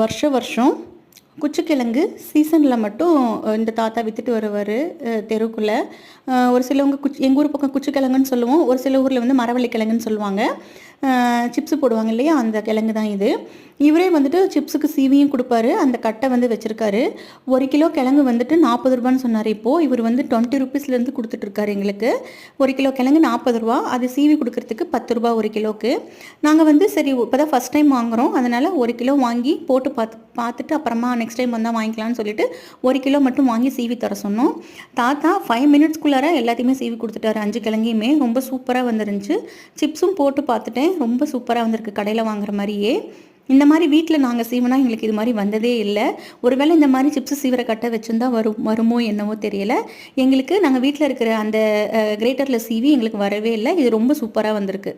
வருஷம் குச்சிக்கிழங்கு சீசனில் மட்டும் இந்த தாத்தா விற்றுட்டு வருவார் தெருவுக்குள்ளே. ஒரு சிலவங்க எங்கள் ஊர் பக்கம் குச்சிக்கிழங்குன்னு சொல்லுவோம், ஒரு சில ஊரில் வந்து மரவள்ளி கிழங்குன்னு சொல்லுவாங்க. சிப்ஸு போடுவாங்க இல்லையா, அந்த கிழங்கு தான் இது. இவரே வந்துட்டு சிப்ஸுக்கு சீவியும் கொடுப்பாரு. அந்த கட்டை வந்து வச்சுருக்காரு. 1 கிலோ கிழங்கு வந்துட்டு 40 ரூபான்னு சொன்னார். இப்போது இவர் வந்து 20 ருபீஸ்லேருந்து கொடுத்துட்ருக்காரு எங்களுக்கு. 1 கிலோ கிழங்கு 40 ரூபா, அது சீவி கொடுக்கறதுக்கு 10 ரூபா 1 கிலோக்கு. நாங்கள் வந்து சரி இப்போ தான் ஃபஸ்ட் டைம் வாங்குகிறோம், அதனால் 1 கிலோ வாங்கி போட்டு பார்த்துட்டு அப்புறமா நெக்ஸ்ட் டைம் வந்தால் வாங்கிக்கலாம்னு சொல்லிட்டு 1 கிலோ மட்டும் வாங்கி சீவி தர சொன்னோம். தாத்தா 5 மினிட்ஸ்குள்ளார எல்லாத்தையுமே சீவி கொடுத்துட்டாரு. 5 கிழங்கையுமே ரொம்ப சூப்பராக வந்துருந்துச்சு. சிப்ஸும் போட்டு பார்த்துட்டேன், ரொம்ப சூப்பராக வந்திருக்கு, கடையில் வாங்குற மாதிரியே. இந்த மாதிரி வீட்டில் நாங்கள் சீவனா எங்களுக்கு இது மாதிரி வந்ததே இல்லை. ஒருவேளை இந்த மாதிரி சிப்ஸு சீவிர கட்டை வச்சுருந்தா வருமோ என்னவோ தெரியல. எங்களுக்கு நாங்கள் வீட்டில் இருக்கிற அந்த கிரேட்டரில் சீவி எங்களுக்கு வரவே இல்லை. இது ரொம்ப சூப்பராக வந்திருக்கு.